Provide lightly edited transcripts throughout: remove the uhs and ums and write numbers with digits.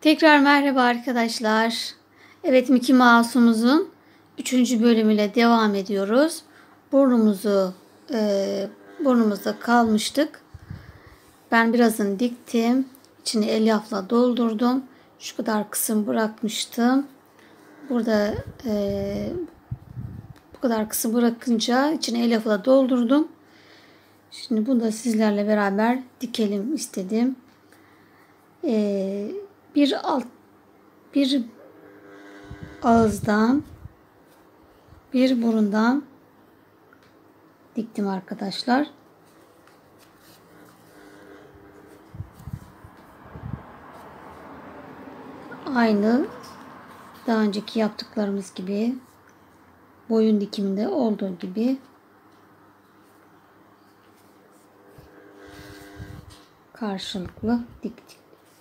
Tekrar merhaba arkadaşlar. Evet, Mickey Mouse'umuzun 3. bölümüyle devam ediyoruz. Burnumuzda kalmıştık. Ben birazını diktim. İçini elyafla doldurdum. Şu kadar kısım bırakmıştım. Burada bu kadar kısım bırakınca içine elyafla doldurdum. Şimdi bunu da sizlerle beraber dikelim istedim. Bir ağızdan, bir burundan diktim arkadaşlar. Aynı daha önceki yaptıklarımız gibi, boyun dikiminde olduğu gibi karşılıklı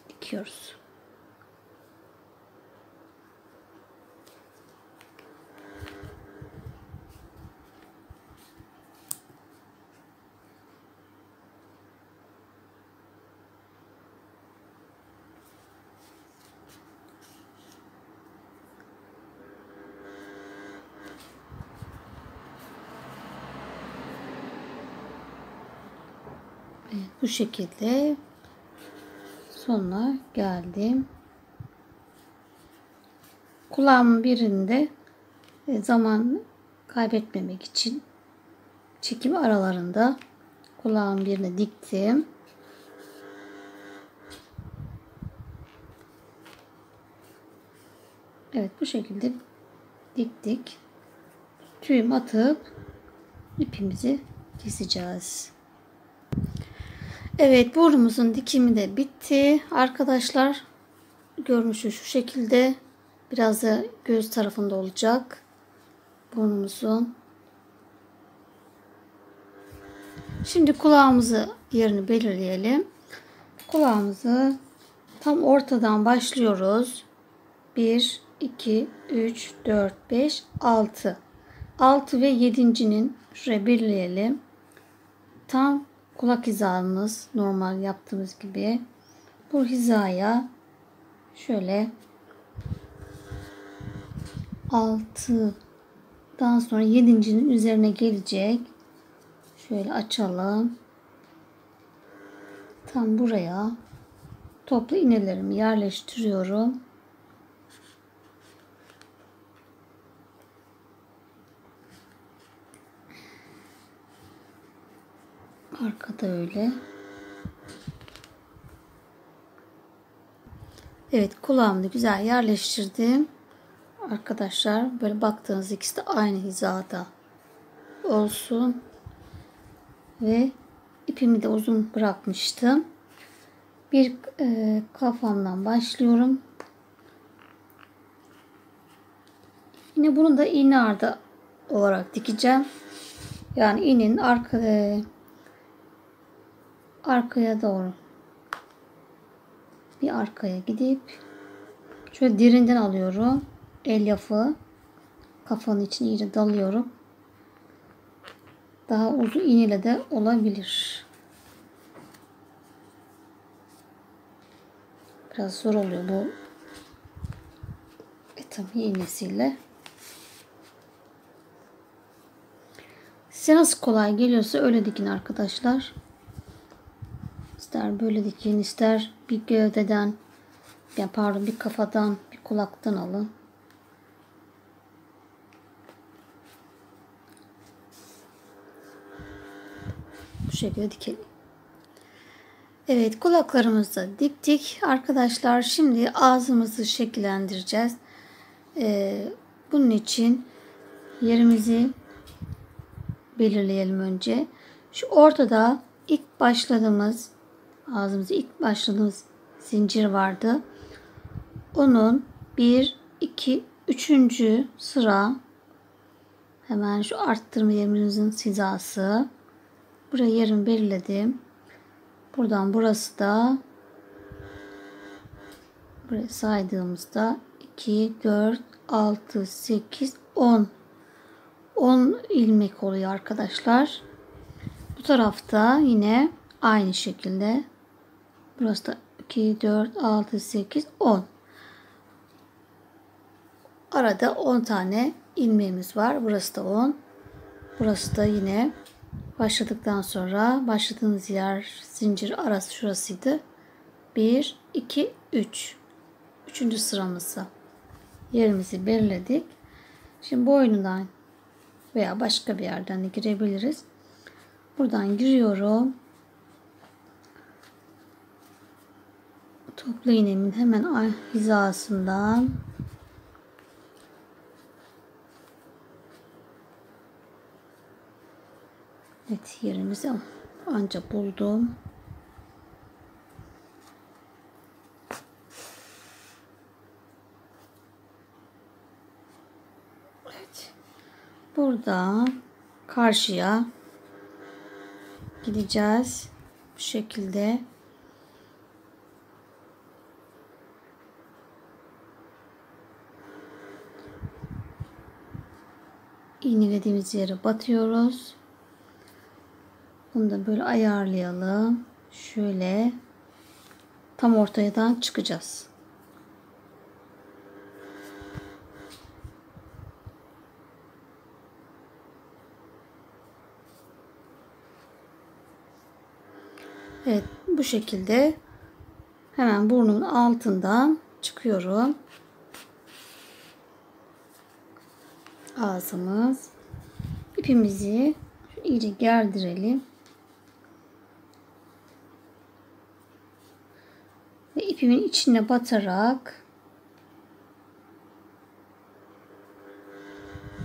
dikiyoruz. Evet, bu şekilde sonuna geldim. Kulağımın birinde zaman kaybetmemek için çekim aralarında kulağın birine diktim. Evet, bu şekilde diktik. Tüyüm atıp ipimizi keseceğiz. Evet, burnumuzun dikimi de bitti arkadaşlar. Görünüşü şu şekilde. Biraz da göz tarafında olacak burnumuzun. Şimdi kulağımızı yerini belirleyelim. Kulağımızı tam ortadan başlıyoruz. 1, 2, 3, 4, 5, 6. 6 ve 7.'nin şuraya belirleyelim. Tam kulak hizamız normal yaptığımız gibi. Bu hizaya şöyle 6'dan sonra 7.'nin üzerine gelecek. Şöyle açalım. Tam buraya toplu iğnelerimi yerleştiriyorum. Arkada öyle. Evet, kulağımda güzel yerleştirdim. Arkadaşlar böyle baktığınız ikisi de aynı hizada olsun. Ve ipimi de uzun bırakmıştım. Bir kafamdan başlıyorum. Yine bunu da iğne ardı olarak dikeceğim. Yani iğnenin arkaya doğru bir arkaya gidip şöyle derinden alıyorum. Elyafı kafanın içine iyice dalıyorum. Daha uzun iğneyle de olabilir. Biraz zor oluyor bu tabii iğnesiyle. Size nasıl kolay geliyorsa öyle dikin arkadaşlar. İster böyle dikin, ister bir gövdeden, bir kafadan, bir kulaktan alın. Bu şekilde dikelim. Evet, kulaklarımızı da diktik arkadaşlar. Şimdi ağzımızı şekillendireceğiz. Bunun için yerimizi belirleyelim önce. Şu ortada ağzımıza ilk başladığımız zincir vardı. Onun 1, 2, 3. sıra hemen şu arttırma yerimizin hizası. Buraya yerimi belirledim. Buradan burası da buraya saydığımızda 2, 4, 6, 8, 10. 10 ilmek oluyor arkadaşlar. Bu tarafta yine aynı şekilde. Burası da 2, 4, 6, 8, 10. Arada 10 tane ilmeğimiz var. Burası da 10. Burası da yine başladıktan sonra başladığınız yer zincir arası şurasıydı. 1, 2, 3. Üçüncü sıramızda yerimizi belirledik. Şimdi boynundan veya başka bir yerden de girebiliriz. Buradan giriyorum. Toplu iğnemin hemen hizasından evet, yerimizi ancak buldum. Evet. Buradan karşıya gideceğiz. Bu şekilde. İğnelediğimiz yere batıyoruz. Bunu da böyle ayarlayalım. Şöyle tam ortadan çıkacağız. Evet, bu şekilde hemen burnumun altından çıkıyorum. Ağzımız. İpimizi iyice gerdirelim. Ve ipimin içine batarak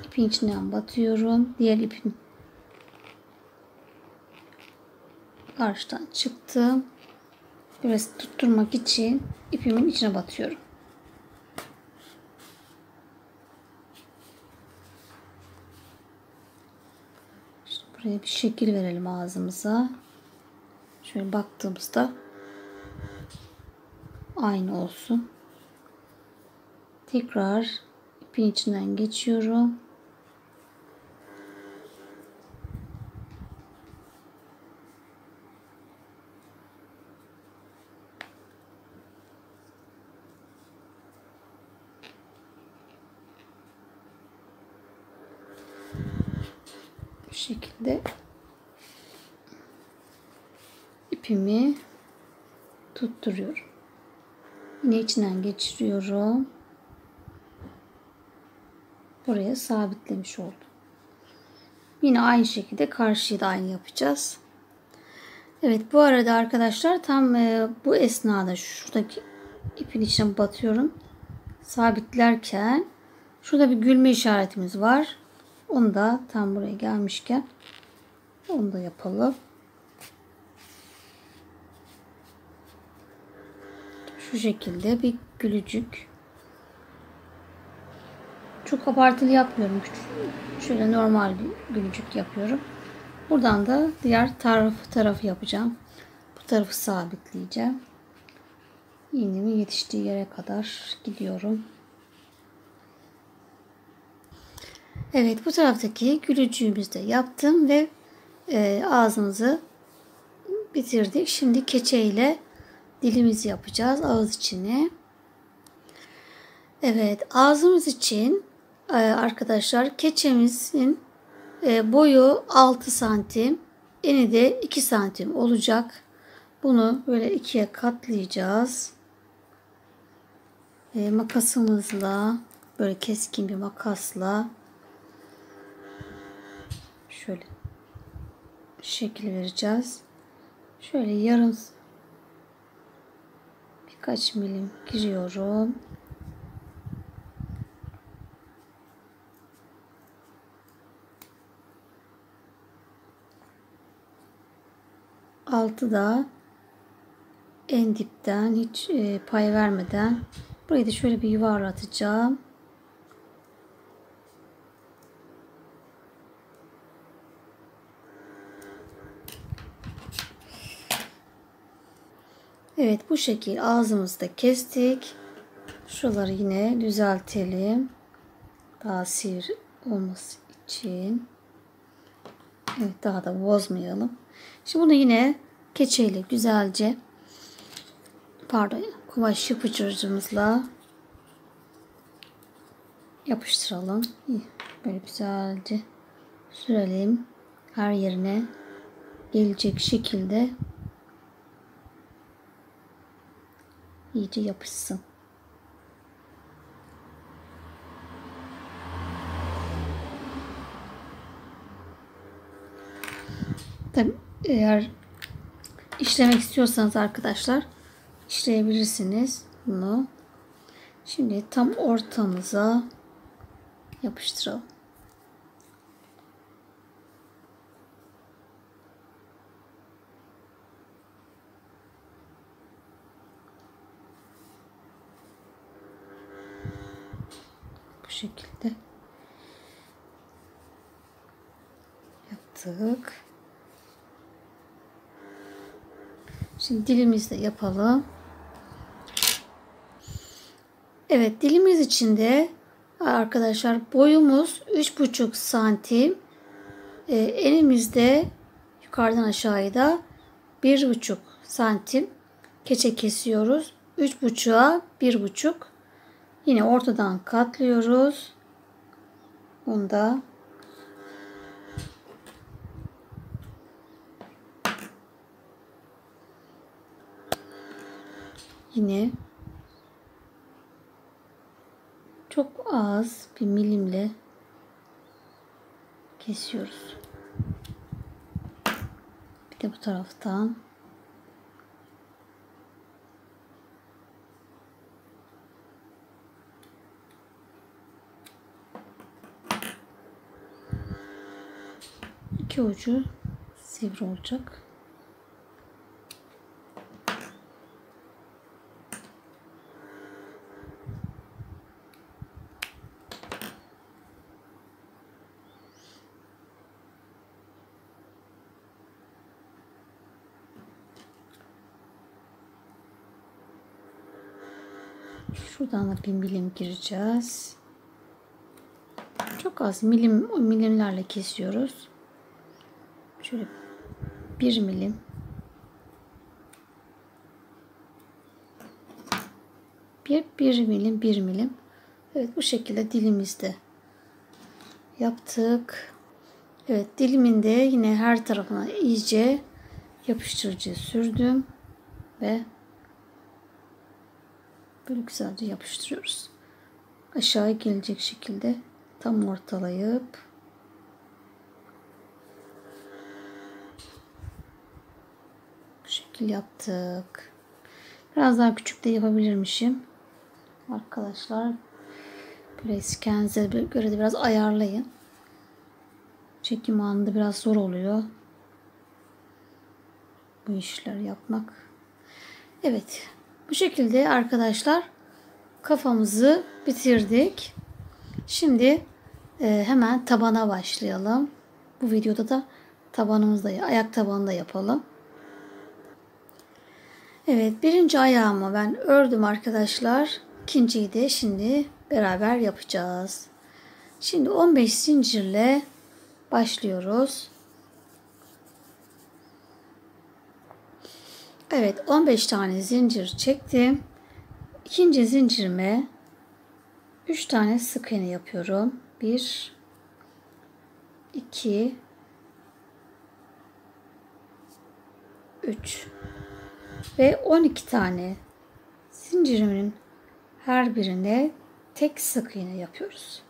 ipin içinden batıyorum. Diğer ipin karşıdan çıktım. Biraz tutturmak için ipimin içine batıyorum. Şimdi buraya bir şekil verelim ağzımıza. Şöyle baktığımızda aynı olsun. Tekrar ipin içinden geçiyorum. Bu şekilde ipimi tutturuyorum. Yine içinden geçiriyorum. Buraya sabitlemiş oldum. Yine aynı şekilde karşıyı da aynı yapacağız. Evet, bu arada arkadaşlar tam bu esnada şuradaki ipin içine batıyorum. Sabitlerken şurada bir gülme işaretimiz var. Onu da tam buraya gelmişken onu da yapalım. Şu şekilde bir gülücük. Çok abartılı yapmıyorum. Şöyle normal bir gülücük yapıyorum. Buradan da diğer tarafı yapacağım. Bu tarafı sabitleyeceğim. İğnemin yetiştiği yere kadar gidiyorum. Evet, bu taraftaki gülücüğümüzü de yaptım ve ağzımızı bitirdik. Şimdi keçeyle dilimizi yapacağız ağız içine. Evet, ağzımız için arkadaşlar keçemizin boyu 6 santim, eni de 2 santim olacak. Bunu böyle ikiye katlayacağız. Makasımızla, böyle keskin bir makasla şöyle şekil vereceğiz. Şöyle yarım birkaç milim giriyorum. Altı da en dipten hiç pay vermeden burayı da şöyle bir yuvarlatacağım. Evet, bu şekil ağzımızda kestik. Şuraları yine düzeltelim. Daha sivri olması için. Evet, daha da bozmayalım. Şimdi bunu yine keçeyle güzelce pardon, kumaş yapıştırıcımızla yapıştıralım. Böyle güzelce sürelim. Her yerine gelecek şekilde iyice yapışsın. Tabii eğer işlemek istiyorsanız arkadaşlar işleyebilirsiniz bunu. Şimdi tam ortamıza yapıştıralım. Bu şekilde yaptık. Şimdi dilimizi de yapalım. Evet, dilimiz için de arkadaşlar boyumuz 3,5 santim. Enimizde yukarıdan aşağıya da 1,5 santim keçe kesiyoruz. 3,5'a 1,5. Yine ortadan katlıyoruz. Bunda yine çok az bir milimle kesiyoruz. Bir de bu taraftan iki ucu sivri olacak. Şuradan da bir milim gireceğiz. Çok az milimlerle kesiyoruz. Şöyle 1 milim. Bir milim, 1 milim. Evet, bu şekilde dilimizde yaptık. Evet, dilimin de yine her tarafına iyice yapıştırıcı sürdüm ve böyle güzelce yapıştırıyoruz. Aşağıya gelecek şekilde tam ortalayıp bu şekil yaptık. Biraz daha küçük de yapabilirmişim. Arkadaşlar böyle kendinize göre de biraz ayarlayın. Çekim anında biraz zor oluyor bu işler yapmak. Evet, bu şekilde arkadaşlar kafamızı bitirdik. Şimdi hemen tabana başlayalım. Bu videoda da tabanımızda, ayak tabanı da yapalım. Evet, birinci ayağımı ben ördüm arkadaşlar. İkinciyi de şimdi beraber yapacağız. Şimdi 15 zincirle başlıyoruz. Evet, 15 tane zincir çektim. İkinci zincirime 3 tane sık iğne yapıyorum. 1 2 3 ve 12 tane zincirimin her birine tek sık iğne yapıyoruz.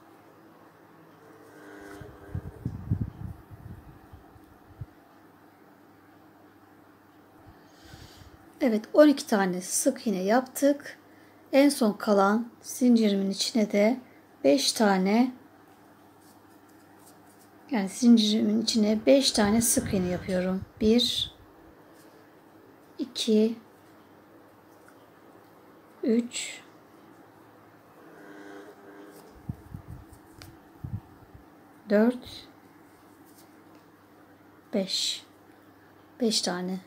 Evet, 12 tane sık iğne yaptık. En son kalan zincirimin içine de 5 tane, yani zincirimin içine 5 tane sık iğne yapıyorum. 1 2 3 4 5 tane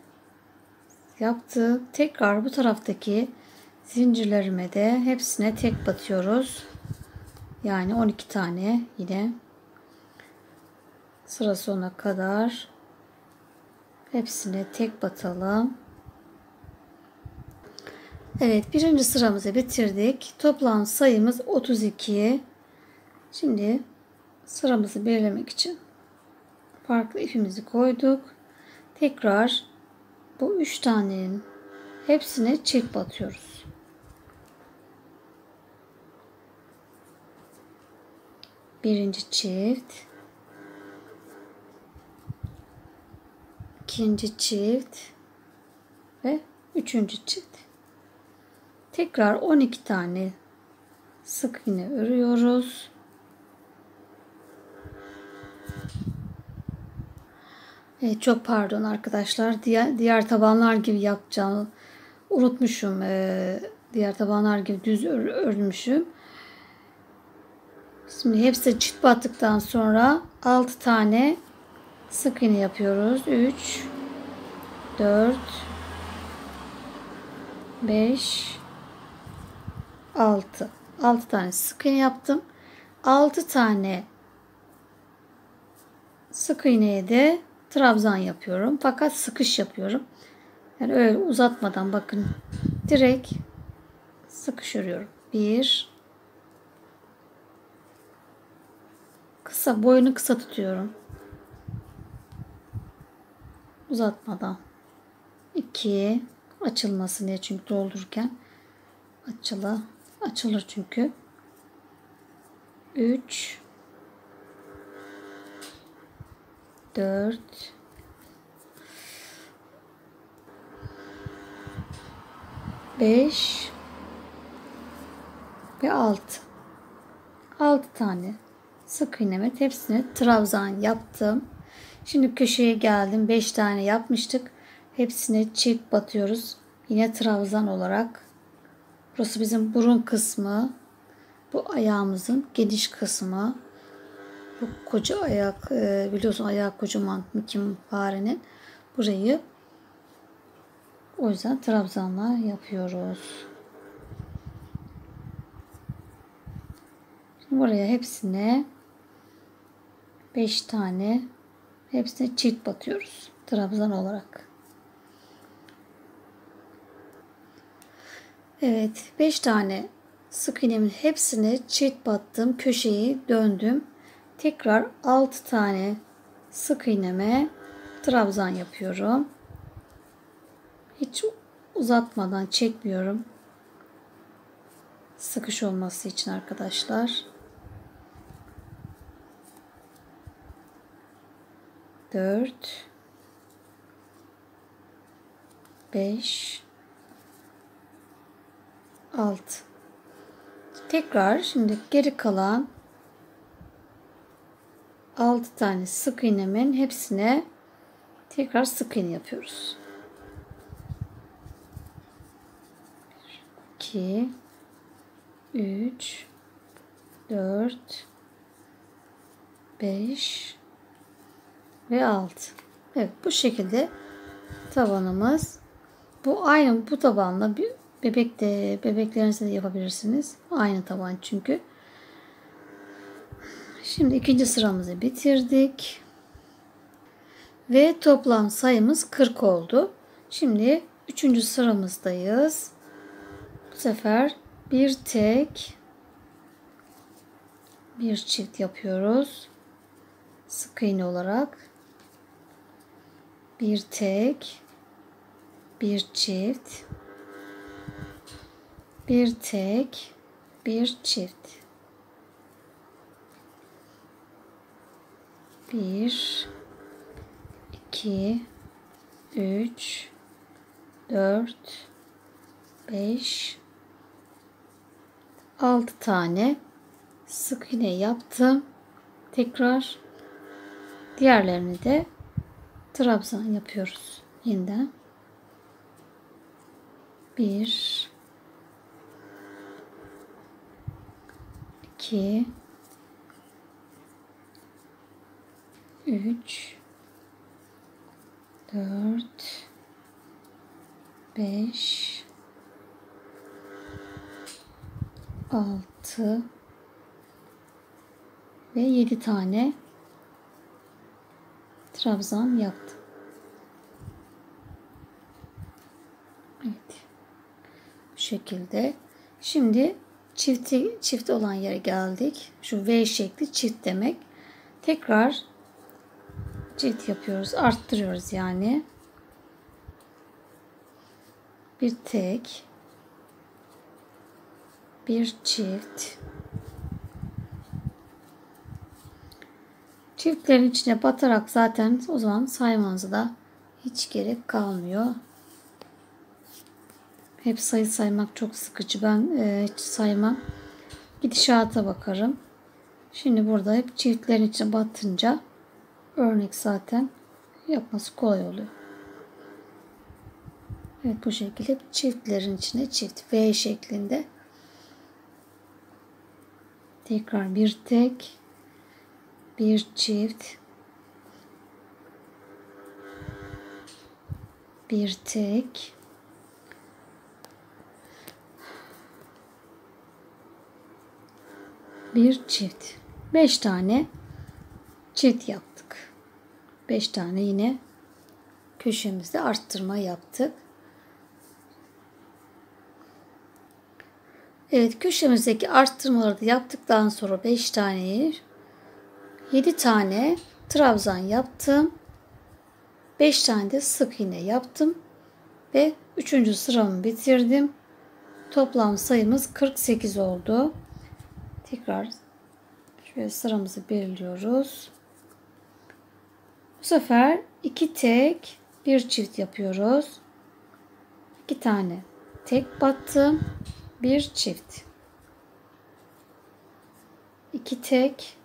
yaptık. Tekrar bu taraftaki zincirlerime de hepsine tek batıyoruz. Yani 12 tane yine sıra sonuna kadar hepsine tek batalım. Evet, birinci sıramızı bitirdik. Toplam sayımız 32. Şimdi sıramızı belirlemek için farklı ipimizi koyduk. Tekrar bu 3 tanenin hepsine çift batıyoruz. Birinci çift, ikinci çift ve üçüncü çift. Tekrar 12 tane sık iğne örüyoruz. Çok pardon arkadaşlar. Diğer tabanlar gibi yapacağım. Unutmuşum. Diğer tabanlar gibi düz örmüşüm. Şimdi hepsi çift battıktan sonra 6 tane sık iğne yapıyoruz. 3 4 5 6 tane sık iğne yaptım. 6 tane sık iğneye de trabzan yapıyorum. Fakat sıkış yapıyorum. Yani öyle uzatmadan bakın. Direkt sıkış örüyorum. 1 boyunu kısa tutuyorum. Uzatmadan. 2 açılmasın diye, çünkü doldururken açılır çünkü. 3 4 5 ve 6 tane sık iğneme hepsine trabzan yaptım. Şimdi köşeye geldim. 5 tane yapmıştık. Hepsine çift batıyoruz. Yine trabzan olarak. Burası bizim burun kısmı. Bu ayağımızın geniş kısmı. Bu koca ayak, biliyorsun ayağı kocaman Mickey farenin. Burayı o yüzden trabzanla yapıyoruz. Şimdi buraya hepsine 5 tane hepsine çift batıyoruz. Trabzan olarak. Evet, 5 tane sık iğnemin hepsine çift battım. Köşeyi döndüm. Tekrar 6 tane sık iğneme trabzan yapıyorum. Hiç uzatmadan çekmiyorum. Sıkış olması için arkadaşlar. 4 5 6 Tekrar şimdi geri kalan 6 tane sık iğnemin hepsine tekrar sık iğne yapıyoruz. 2 3 4 5 ve 6. Evet, bu şekilde tabanımız. Bu aynı bu tabanla bir bebeklerinizde de yapabilirsiniz. Aynı taban çünkü. Şimdi ikinci sıramızı bitirdik. Ve toplam sayımız 40 oldu. Şimdi üçüncü sıramızdayız. Bu sefer bir tek bir çift yapıyoruz. Sık iğne olarak. Bir tek bir çift, bir tek bir çift. 1 2 3 4 5 6 tane sık iğne yaptım. Tekrar diğerlerini de trabzan yapıyoruz. Yeniden 1 2 3 4 5 6 ve 7 tane trabzan yaptım. Evet. Bu şekilde. Şimdi çift olan yere geldik. Şu V şekli çift demek. Tekrar çift yapıyoruz. Arttırıyoruz yani. Bir tek, bir çift. Çiftlerin içine batarak zaten o zaman saymanıza da hiç gerek kalmıyor. Hep sayı saymak çok sıkıcı. Ben hiç saymam. Gidişata bakarım. Şimdi burada hep çiftlerin içine batınca örnek zaten yapması kolay oluyor. Evet, bu şekilde çiftlerin içine çift V şeklinde. Tekrar bir tek, bir çift, bir tek, bir çift. 5 tane çift yaptık. 5 tane yine köşemizde arttırma yaptık. Evet, köşemizdeki arttırmaları da yaptıktan sonra 5 taneyi 7 tane trabzan yaptım. 5 tane de sık iğne yaptım. Ve 3. sıramı bitirdim. Toplam sayımız 48 oldu. Tekrar şöyle sıramızı belirliyoruz. Bu sefer 2 tek, bir çift yapıyoruz. 2 tane tek battım. Bir çift. 2 tek,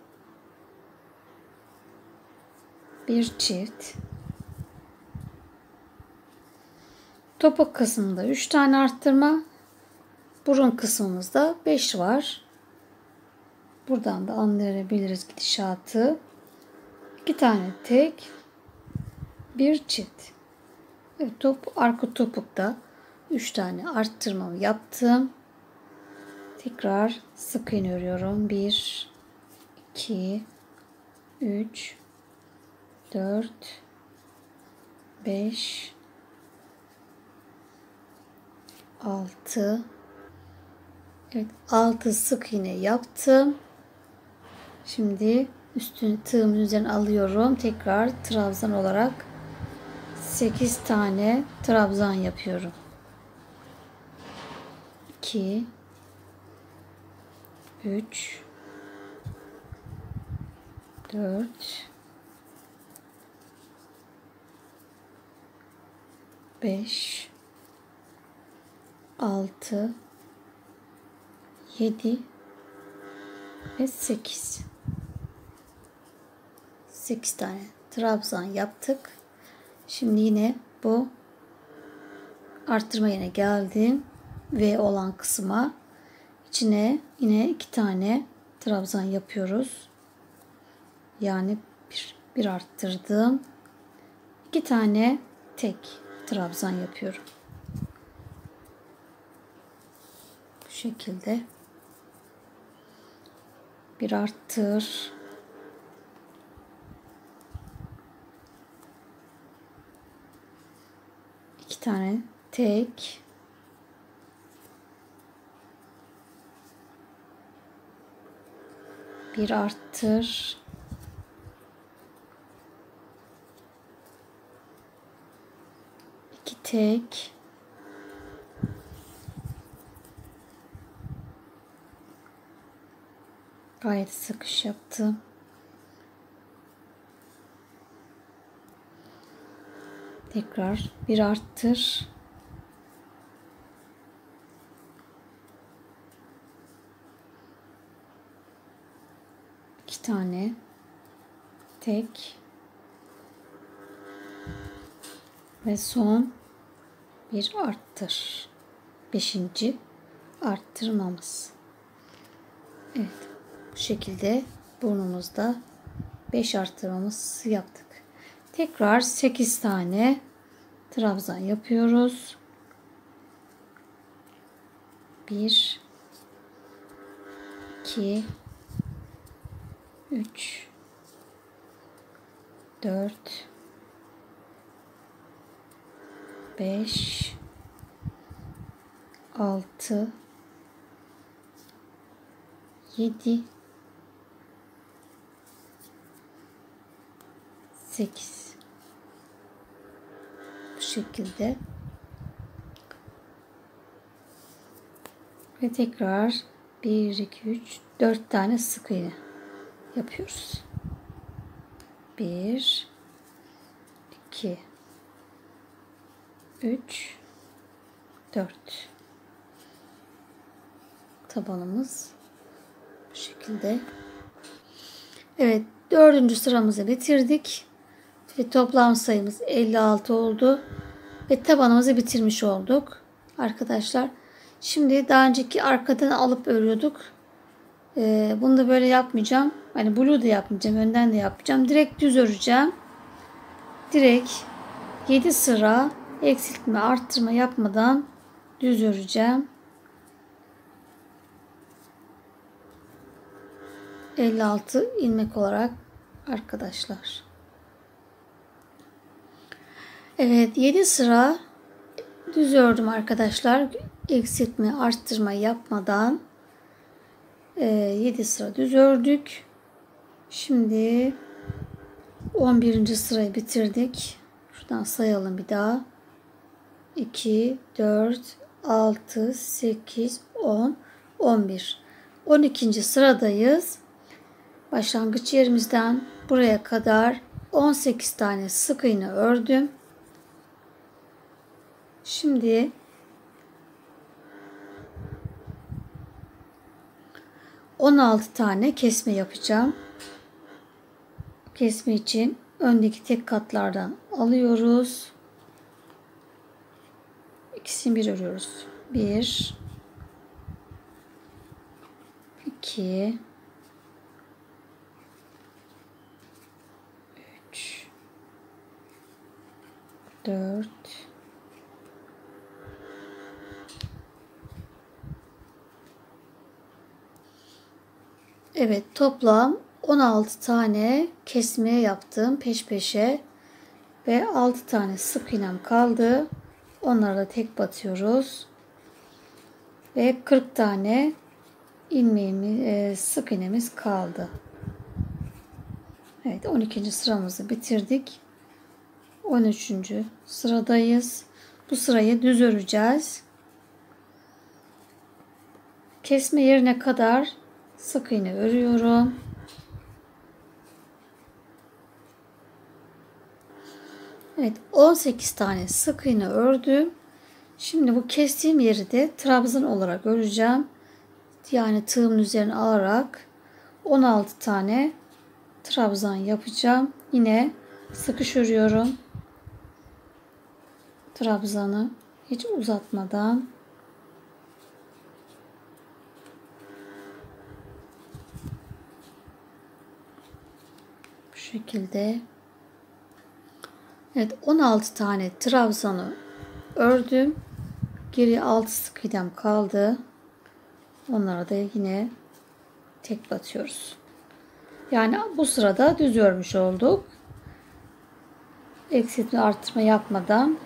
bir çift. Topak kısmında 3 tane arttırma. Burun kısmımızda 5 var. Buradan da anlayabiliriz gidişatı. 2 tane tek, bir çift. Evet, arka topukta 3 tane arttırmamı yaptım. Tekrar sık iğne örüyorum. 1, 2, 3, 4, 5, 6. Evet, 6 sık iğne yaptım. Şimdi tığımın üzerine alıyorum. Tekrar trabzan olarak 8 tane trabzan yapıyorum. 2, 3, 4, 5, 6, 7 ve 8. 8 tane trabzan yaptık. Şimdi yine bu arttırma yerine geldim. V olan kısma içine yine 2 tane trabzan yapıyoruz. Yani bir arttırdım. 2 tane tek trabzan yapıyorum. Bu şekilde bir arttır. İki tane tek. Bir arttır. İki tek. Gayet sık iş yaptım. Tekrar bir arttır. İki tane tek ve son bir arttır. 5. arttırmamız. Evet, bu şekilde burnumuzda 5 arttırmamız yaptık. Tekrar 8 tane trabzan yapıyoruz. 1, 2, 3, 4, 5, 6, 7, 8. Bu şekilde. Ve tekrar 1, 2, 3, 4 tane sık iğne yapıyoruz. 1, 2, 3, 4. Tabanımız bu şekilde. Evet, 4. sıramızı bitirdik. Ve toplam sayımız 56 oldu. Ve tabanımızı bitirmiş olduk. Arkadaşlar, şimdi daha önceki arkadan alıp örüyorduk. Bunu da böyle yapmayacağım. Hani blue da yapmayacağım. Önden de yapmayacağım. Direkt düz öreceğim. Direkt 7 sıra eksiltme, arttırma yapmadan düz öreceğim. 56 ilmek olarak arkadaşlar. Evet, 7 sıra düz ördüm arkadaşlar. Eksiltme, arttırma yapmadan 7 sıra düz ördük. Şimdi 11. sırayı bitirdik. Şuradan sayalım bir daha. 2, 4, 6, 8, 10, 11. 12. sıradayız. Başlangıç yerimizden buraya kadar 18 tane sık iğne ördüm. Şimdi 16 tane kesme yapacağım. Kesme için öndeki tek katlardan alıyoruz. İkisini bir örüyoruz. 1, 2, 3, 4, 5. Toplam 16 tane kesme yaptım peş peşe ve 6 tane sık iğnem kaldı. Onları da tek batıyoruz. Ve 40 tane ilmeğimiz, sık iğnemiz kaldı. Evet, 12. sıramızı bitirdik. 13. sıradayız. Bu sırayı düz öreceğiz. Kesme yerine kadar sık iğne örüyorum. Evet, 18 tane sık iğne ördüm. Şimdi bu kestiğim yeri de trabzan olarak öreceğim. Yani tığımın üzerine alarak 16 tane trabzan yapacağım. Yine sıkış örüyorum. Trabzanı hiç uzatmadan. Bu şekilde. Evet, 16 tane trabzanı ördüm. Geriye 6 sık iğnem kaldı. Onlara da yine tek batıyoruz. Yani bu sırada düz örmüş olduk. Eksiltme, arttırma yapmadan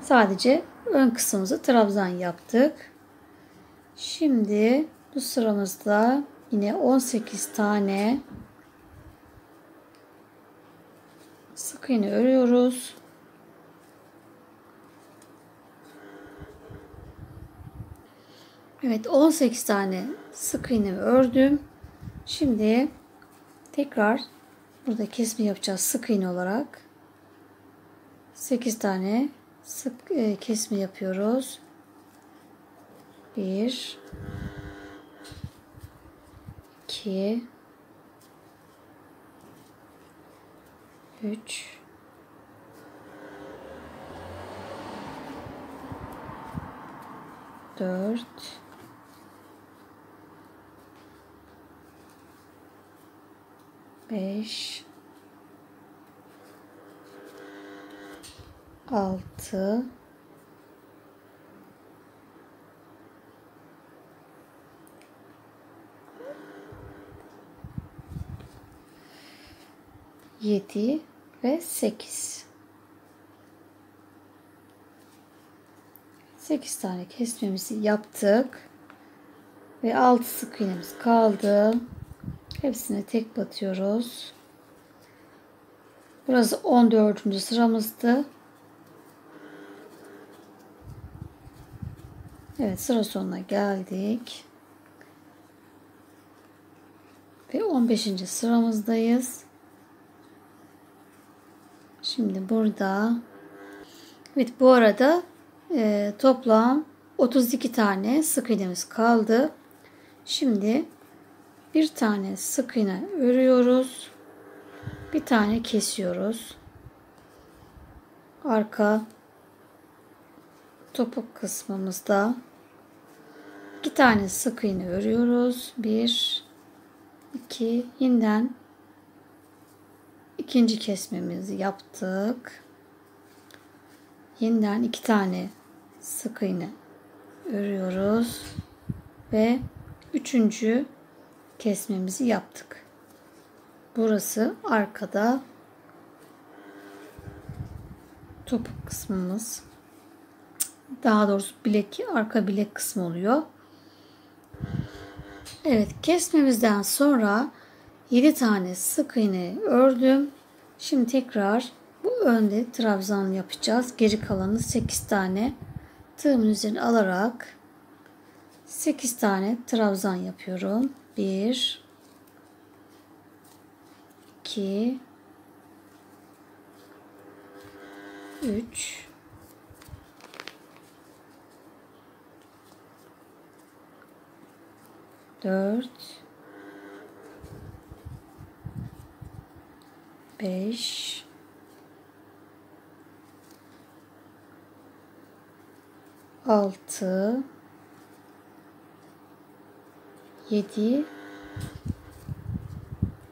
sadece ön kısmımızı trabzan yaptık. Şimdi bu sıramızda yine 18 tane sık iğne örüyoruz. Evet, 18 tane sık iğne ördüm. Şimdi tekrar burada kesme yapacağız sık iğne olarak. 8 tane sık kesme yapıyoruz. 1, 2, 3, 4, 5, 6, 7 ve 8. 8 tane kesmemizi yaptık. Ve 6 sık iğnemiz kaldı. Hepsine tek batıyoruz. Burası 14. sıramızdı. Evet, sıra sonuna geldik. Ve 15. sıramızdayız. Şimdi burada. Evet, bu arada toplam 32 tane sık iğnemiz kaldı. Şimdi bir tane sık iğne örüyoruz. Bir tane kesiyoruz. Arka topuk kısmımızda 2 tane sık iğne örüyoruz. 1 2 yeniden ikinci kesmemizi yaptık. Yeniden 2 tane sık iğne örüyoruz ve üçüncü kesmemizi yaptık. Burası arkada topuk kısmımız. Daha doğrusu arka bilek kısmı oluyor. Evet, kesmemizden sonra 7 tane sık iğne ördüm. Şimdi tekrar bu önde trabzan yapacağız. Geri kalanı 8 tane tığımın üzerine alarak 8 tane trabzan yapıyorum. 1 2 3 4 5 6 7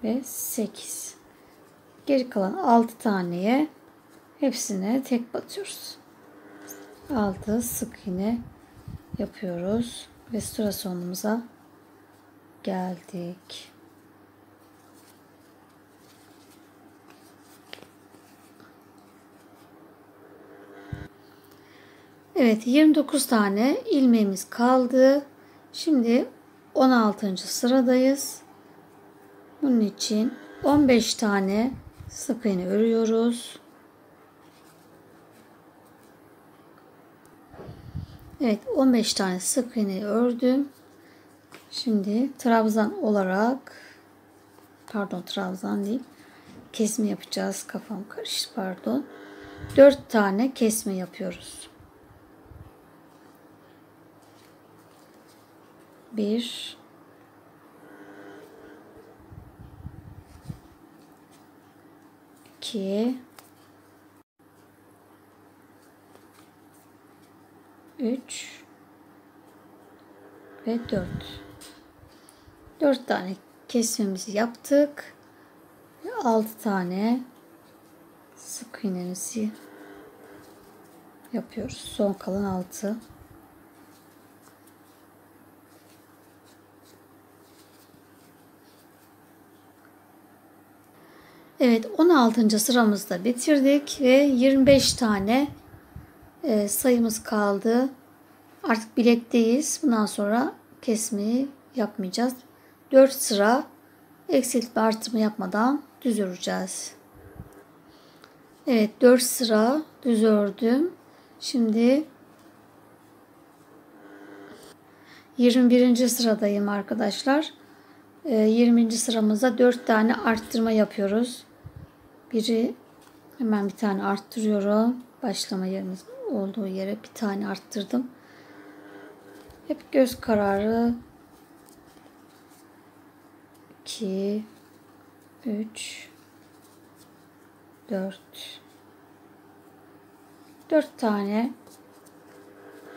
ve 8. Geri kalan 6 taneye hepsine tek batıyoruz. 6 sık iğne yapıyoruz ve sıra sonumuza geldik. Evet, 29 tane ilmeğimiz kaldı. Şimdi 16. sıradayız. Bunun için 15 tane sık iğne örüyoruz. Evet, 15 tane sık iğne ördüm. Şimdi trabzan olarak, pardon, trabzan değil, kesme yapacağız. Kafam karıştı, pardon. 4 tane kesme yapıyoruz. 1 2 3 ve 4. 4 tane kesmemizi yaptık. 6 tane sık iğnemizi yapıyoruz. Son kalan 6. Evet, 16. sıramızda bitirdik ve 25 tane sayımız kaldı. Artık bilekteyiz. Bundan sonra kesmeyi yapmayacağız. 4 sıra eksiltme artırma yapmadan düz öreceğiz. Evet, 4 sıra düz ördüm. Şimdi 21. sıradayım arkadaşlar. 20. sıramızda 4 tane arttırma yapıyoruz. Hemen bir tane arttırıyorum. Başlama yerimiz olduğu yere bir tane arttırdım. Hep göz kararı. 2 3 4 4 tane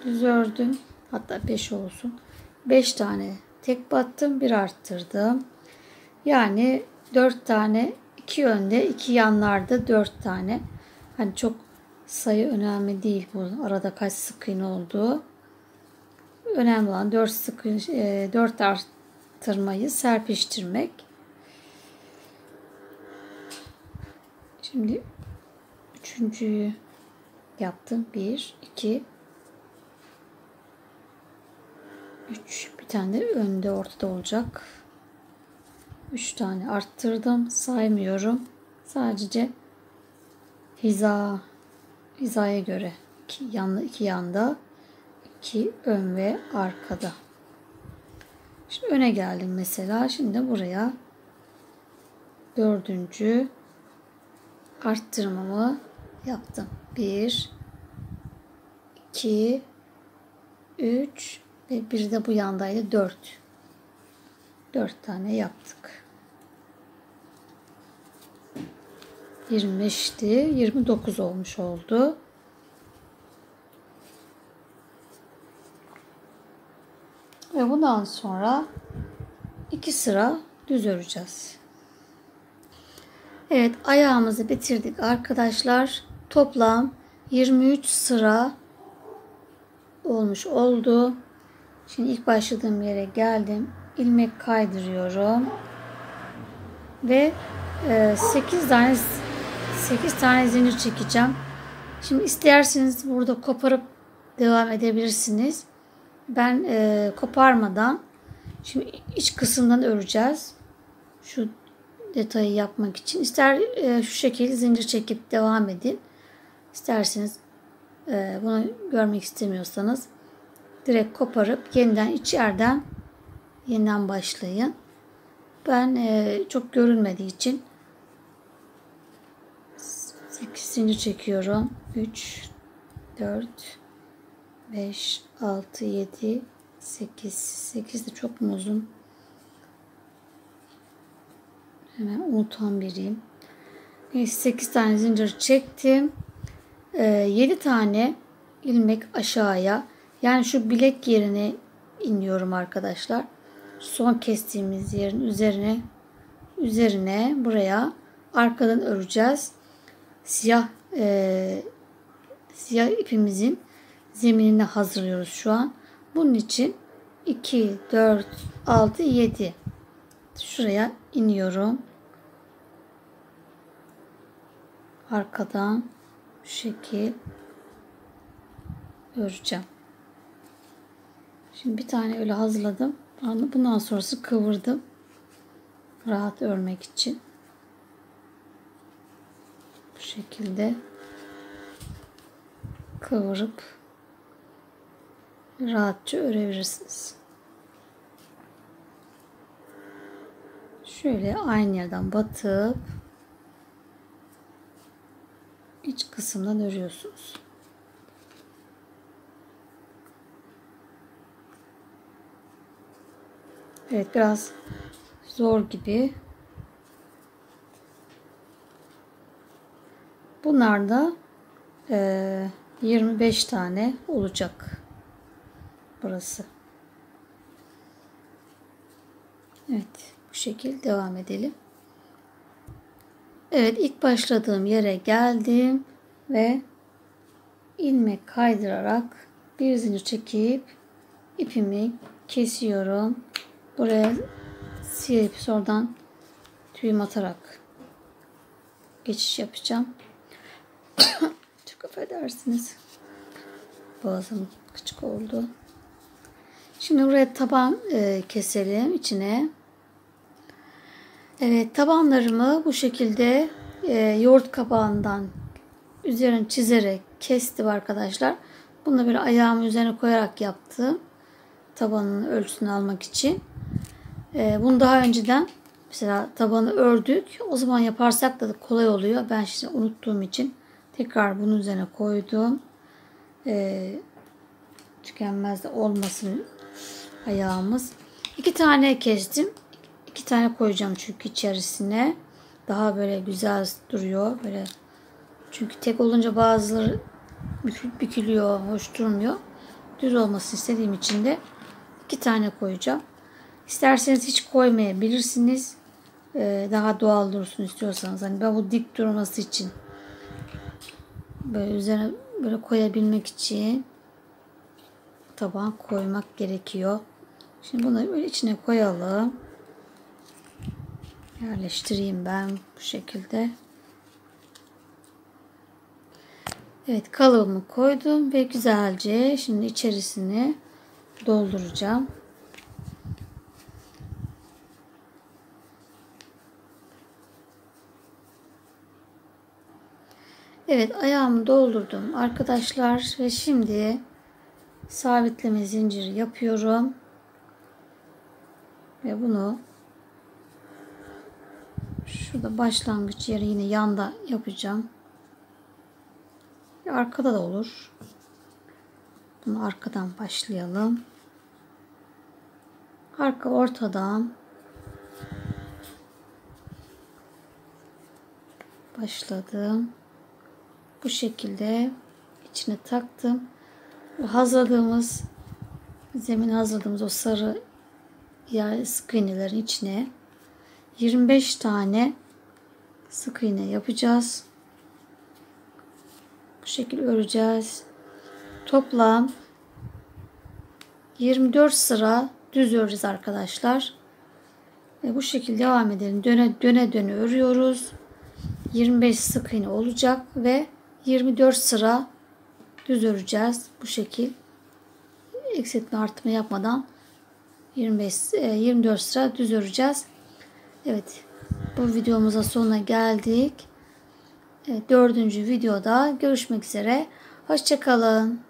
düz ördüm. Hatta 5 olsun. 5 tane tek battım, bir arttırdım. Yani 4 tane, 2 önde, 2 yanlarda 4 tane. Hani çok sayı önemli değil, bu arada kaç sık iğne olduğu. Önemli olan 4 arttırmayı serpiştirmek. Şimdi üçüncüyü yaptım. 1 2 3. Bir tane de önde ortada olacak. 3 tane arttırdım. Saymıyorum. Sadece hizaya göre. İki yanda, 2 ön ve arkada. Şimdi öne geldim mesela. Şimdi buraya 4. arttırmamı yaptım. 1, 2, 3 ve bir de bu yandaydı 4. 4 tane yaptık. 25'ti. 29 olmuş oldu. Ve bundan sonra 2 sıra düz öreceğiz. Evet, ayağımızı bitirdik arkadaşlar. Toplam 23 sıra olmuş oldu. Şimdi ilk başladığım yere geldim. İlmek kaydırıyorum. Ve 8 tane zincir çekeceğim. Şimdi isterseniz burada koparıp devam edebilirsiniz. Ben koparmadan şimdi iç kısımdan öreceğiz. Şu detayı yapmak için. İster şu şekilde zincir çekip devam edin. İsterseniz bunu görmek istemiyorsanız direkt koparıp yeniden başlayın. Ben çok görünmediği için 8 zincir çekiyorum. 3, 4, 5, 6, 7, 8. 8 de çok mu uzun? Hemen unutan biriyim. 8 tane zincir çektim. 7 tane ilmek aşağıya, yani şu bilek yerine iniyorum arkadaşlar. Son kestiğimiz yerin üzerine buraya arkadan öreceğiz. Siyah ipimizin zeminini hazırlıyoruz şu an. Bunun için 2, 4, 6, 7 şuraya iniyorum. Arkadan şu şekil öreceğim. Şimdi bir tane öyle hazırladım. Bundan sonrası kıvırdım. Rahat örmek için. Bu şekilde kıvırıp rahatça örebilirsiniz. Şöyle aynı yerden batıp iç kısımdan örüyorsunuz. Evet, biraz zor gibi. Bunlar da 25 tane olacak burası. Evet, bu şekilde devam edelim. Evet, ilk başladığım yere geldim ve ilmek kaydırarak bir zincir çekip ipimi kesiyorum. Buraya siyah ip, sonradan tüyüm atarak geçiş yapacağım. Çok affedersiniz. Boğazım küçük oldu. Şimdi buraya taban keselim içine. Evet, tabanlarımı bu şekilde yoğurt kabağından üzerine çizerek kestim arkadaşlar. Bunu da böyle ayağımın üzerine koyarak yaptım. Tabanın ölçüsünü almak için. Bunu daha önceden mesela tabanı ördük. O zaman yaparsak da kolay oluyor. Ben şimdi unuttuğum için tekrar bunun üzerine koydum. Tükenmez de olmasın ayağımız. 2 tane kestim. 2 tane koyacağım çünkü içerisine. Daha böyle güzel duruyor. Böyle. Çünkü tek olunca bazıları bükülüyor, hoş durmuyor. Düz olmasını istediğim için de 2 tane koyacağım. İsterseniz hiç koymayabilirsiniz. Daha doğal dursun istiyorsanız. Hani ben bu dik durması için böyle üzerine böyle koyabilmek için taban koymak gerekiyor. Şimdi bunu böyle içine koyalım. Yerleştireyim ben bu şekilde. Evet, kalıbımı koydum ve güzelce şimdi içerisini dolduracağım. Evet, ayağımı doldurdum arkadaşlar ve şimdi sabitleme zinciri yapıyorum. Ve bunu şurada başlangıç yeri yine yanda yapacağım. Arkada da olur. Bunu arkadan başlayalım. Arka ortadan başladım. Bu şekilde içine taktım. Bu hazırladığımız zemin hazırladığımız o sarı sık iğnelerin içine 25 tane sık iğne yapacağız. Bu şekilde öreceğiz. Toplam 24 sıra düz öreceğiz arkadaşlar. Ve bu şekilde devam edelim. Döne örüyoruz. 25 sık iğne olacak ve 24 sıra düz öreceğiz. Bu şekil eksiltme arttırma yapmadan 24 sıra düz öreceğiz. Evet, bu videomuza sonuna geldik. Evet, 4. videoda görüşmek üzere. Hoşça kalın.